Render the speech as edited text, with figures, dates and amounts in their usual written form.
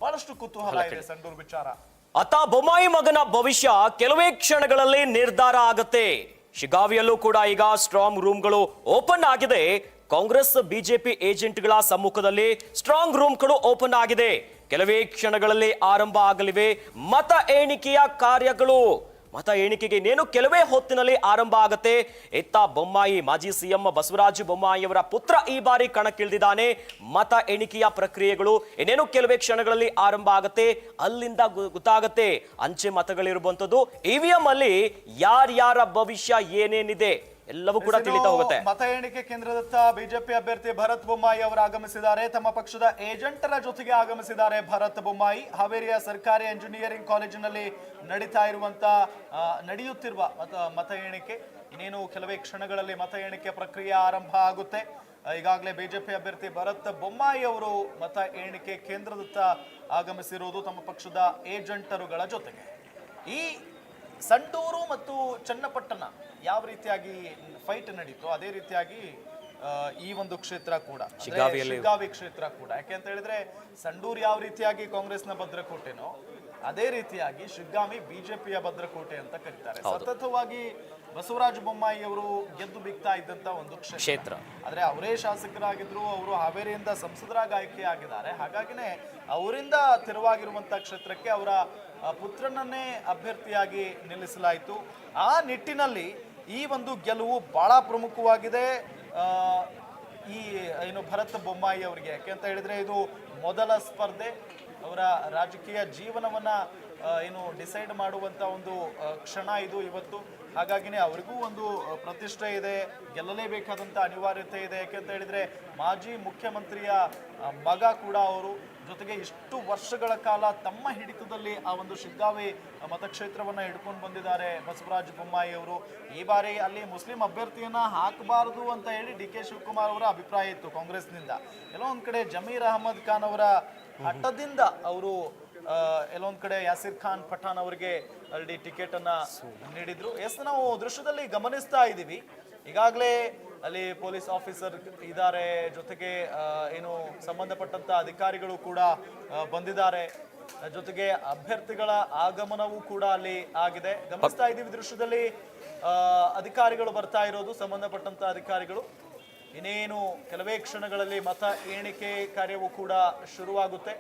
ಬಹಳಷ್ಟು ಕುತೂಹಲ ಇದೆ ಸಂಡೂರು ವಿಚಾರ. ಅತ್ತ ಬೊಮ್ಮಾಯಿ ಮಗನ ಭವಿಷ್ಯ ಕೆಲವೇ ಕ್ಷಣಗಳಲ್ಲಿ ನಿರ್ಧಾರ ಆಗತ್ತೆ. ಶಿಗಾವಿಯಲ್ಲೂ ಕೂಡ ಈಗ ಸ್ಟ್ರಾಂಗ್ ರೂಮ್ಗಳು ಓಪನ್ ಆಗಿದೆ. ಕಾಂಗ್ರೆಸ್ ಬಿಜೆಪಿ ಏಜೆಂಟ್ಗಳ ಸಮ್ಮುಖದಲ್ಲಿ ಸ್ಟ್ರಾಂಗ್ ರೂಮ್ಗಳು ಓಪನ್ ಆಗಿದೆ. ಕೆಲವೇ ಕ್ಷಣಗಳಲ್ಲಿ ಆರಂಭ ಆಗಲಿವೆ ಮತ ಎಣಿಕೆಯ ಕಾರ್ಯಗಳು. ಮತ ಎಣಿಕೆಗೆ ಇನ್ನೇನು ಕೆಲವೇ ಹೊತ್ತಿನಲ್ಲಿ ಆರಂಭ ಆಗತ್ತೆ. ಎತ್ತ ಬೊಮ್ಮಾಯಿ ಮಾಜಿ ಸಿಎಂ ಬಸವರಾಜ ಬೊಮ್ಮಾಯಿಯವರ ಪುತ್ರ ಈ ಬಾರಿ ಕಣಕ್ಕಿಳಿದಿದ್ದಾನೆ. ಮತ ಎಣಿಕೆಯ ಪ್ರಕ್ರಿಯೆಗಳು ಇನ್ನೇನು ಕೆಲವೇ ಕ್ಷಣಗಳಲ್ಲಿ ಆರಂಭ ಆಗತ್ತೆ. ಅಲ್ಲಿಂದ ಗೊತ್ತಾಗತ್ತೆ ಅಂಚೆ ಮತಗಳಿರುವಂತದ್ದು. ಇವಿಎಂ ಅಲ್ಲಿ ಯಾರ್ಯಾರ ಭವಿಷ್ಯ ಏನೇನಿದೆ ಎಲ್ಲವೂ ಕೂಡ ತಿಳಿತಾ ಹೋಗುತ್ತೆ. ಮತ ಎಣಿಕೆ ಕೇಂದ್ರದತ್ತ ಬಿಜೆಪಿ ಅಭ್ಯರ್ಥಿ ಭರತ್ ಬೊಮ್ಮಾಯಿ ಅವರು ಆಗಮಿಸಿದ್ದಾರೆ. ತಮ್ಮ ಪಕ್ಷದ ಏಜೆಂಟರ ಜೊತೆಗೆ ಆಗಮಿಸಿದ್ದಾರೆ ಭರತ್ ಬೊಮ್ಮಾಯಿ. ಹಾವೇರಿಯ ಸರ್ಕಾರಿ ಎಂಜಿನಿಯರಿಂಗ್ ಕಾಲೇಜಿನಲ್ಲಿ ನಡೆಯುತ್ತಿರುವ ಮತ ಎಣಿಕೆ ಇನ್ನೇನು ಕೆಲವೇ ಕ್ಷಣಗಳಲ್ಲಿ ಮತ ಎಣಿಕೆ ಪ್ರಕ್ರಿಯೆ ಆರಂಭ ಆಗುತ್ತೆ. ಈಗಾಗಲೇ ಬಿಜೆಪಿ ಅಭ್ಯರ್ಥಿ ಭರತ್ ಬೊಮ್ಮಾಯಿ ಅವರು ಮತ ಎಣಿಕೆ ಕೇಂದ್ರದತ್ತ ಆಗಮಿಸಿರುವುದು ತಮ್ಮ ಪಕ್ಷದ ಏಜೆಂಟರುಗಳ ಜೊತೆಗೆ. ಈ ಸಂಡೂರು ಮತ್ತು ಚನ್ನಪಟ್ಟಣ ಯಾವ ರೀತಿಯಾಗಿ ಫೈಟ್ ನಡೀತು ಅದೇ ರೀತಿಯಾಗಿ ಈ ಒಂದು ಕ್ಷೇತ್ರ ಕೂಡ, ಶಿಗ್ಗಾವಿ ಕ್ಷೇತ್ರ ಕೂಡ. ಯಾಕೆಂತ ಹೇಳಿದ್ರೆ ಸಂಡೂರು ಯಾವ ರೀತಿಯಾಗಿ ಕಾಂಗ್ರೆಸ್ನ ಭದ್ರಕೋಟೆನೋ ಅದೇ ರೀತಿಯಾಗಿ ಶಿಗ್ಗಾವಿ ಬಿಜೆಪಿಯ ಭದ್ರಕೋಟೆ ಅಂತ ಕರೀತಾರೆ. ಸತತವಾಗಿ ಬಸವರಾಜ ಬೊಮ್ಮಾಯಿ ಅವರು ಗೆದ್ದು ಬಿಗ್ತಾ ಇದ್ದಂತ ಒಂದು ಕ್ಷೇತ್ರ. ಆದ್ರೆ ಅವರೇ ಶಾಸಕರಾಗಿದ್ರು, ಅವರು ಹಾವೇರಿಯಿಂದ ಸಂಸದರಾಗಿ ಆಯ್ಕೆ ಆಗಿದ್ದಾರೆ. ಹಾಗಾಗಿನೇ ಅವರಿಂದ ತೆರವಾಗಿರುವಂತ ಕ್ಷೇತ್ರಕ್ಕೆ ಅವರ ಪುತ್ರನನ್ನೇ ಅಭ್ಯರ್ಥಿಯಾಗಿ ನಿಲ್ಲಿಸಲಾಯಿತು. ಆ ನಿಟ್ಟಿನಲ್ಲಿ ಈ ಒಂದು ಗೆಲುವು ಬಹಳ ಪ್ರಮುಖವಾಗಿದೆ ಈ ಭರತ್ ಬೊಮ್ಮಾಯಿ ಅವರಿಗೆ. ಯಾಕೆಂತ ಹೇಳಿದ್ರೆ ಇದು ಮೊದಲ ಸ್ಪರ್ಧೆ, ಅವರ ರಾಜಕೀಯ ಜೀವನವನ್ನ ಡಿಸೈಡ್ ಮಾಡುವಂತ ಒಂದು ಕ್ಷಣ ಇದು ಇವತ್ತು. ಹಾಗಾಗಿನೇ ಅವರಿಗೂ ಒಂದು ಪ್ರತಿಷ್ಠೆ ಇದೆ, ಗೆಲ್ಲಲೇಬೇಕಾದಂತ ಅನಿವಾರ್ಯತೆ ಇದೆ. ಯಾಕೆಂತ ಹೇಳಿದ್ರೆ ಮಾಜಿ ಮುಖ್ಯಮಂತ್ರಿಯ ಮಗ ಕೂಡ ಅವರು, ಜೊತೆಗೆ ಇಷ್ಟು ವರ್ಷಗಳ ಕಾಲ ತಮ್ಮ ಹಿಡಿತದಲ್ಲಿ ಆ ಒಂದು ಶಿಗ್ಗಾವಿ ಮತಕ್ಷೇತ್ರವನ್ನ ಹಿಡ್ಕೊಂಡು ಬಂದಿದ್ದಾರೆ ಬಸವರಾಜ ಬೊಮ್ಮಾಯಿ ಅವರು. ಈ ಬಾರಿ ಅಲ್ಲಿ ಮುಸ್ಲಿಂ ಅಭ್ಯರ್ಥಿಯನ್ನ ಹಾಕಬಾರದು ಅಂತ ಹೇಳಿ ಡಿ.ಕೆ. ಶಿವಕುಮಾರ್ ಅವರ ಅಭಿಪ್ರಾಯ ಇತ್ತು ಕಾಂಗ್ರೆಸ್ನಿಂದ. ಎಲ್ಲೊಂದ್ ಕಡೆ ಜಮೀರ್ ಅಹಮದ್ ಖಾನ್ ಅವರ ಹಠದಿಂದ ಅವರು ಎಲ್ಲೊಂದ್ ಕಡೆ ಯಾಸಿರ್ ಖಾನ್ ಪಠಾಣ್ ಅವರಿಗೆ ಅಲ್ಲಿ ಟಿಕೆಟ್ ಅನ್ನ ನೀಡಿದ್ರು. ನಾವು ದೃಶ್ಯದಲ್ಲಿ ಗಮನಿಸ್ತಾ ಇದ್ದೀವಿ, ಈಗಾಗಲೇ ಅಲ್ಲಿ ಪೊಲೀಸ್ ಆಫೀಸರ್ ಇದ್ದಾರೆ, ಜೊತೆಗೆ ಸಂಬಂಧಪಟ್ಟಂತ ಅಧಿಕಾರಿಗಳು ಕೂಡ ಬಂದಿದ್ದಾರೆ, ಜೊತೆಗೆ ಅಭ್ಯರ್ಥಿಗಳ ಆಗಮನವೂ ಕೂಡ ಅಲ್ಲಿ ಆಗಿದೆ. ಗಮನಿಸ್ತಾ ಇದ್ದೀವಿ ದೃಶ್ಯದಲ್ಲಿ ಅಧಿಕಾರಿಗಳು ಬರ್ತಾ ಇರೋದು, ಸಂಬಂಧಪಟ್ಟಂತ ಅಧಿಕಾರಿಗಳು. ಇನ್ನೇನು ಕೆಲವೇ ಕ್ಷಣಗಳಲ್ಲಿ ಮತ ಎಣಿಕೆ ಕಾರ್ಯವೂ ಕೂಡ ಶುರುವಾಗುತ್ತೆ.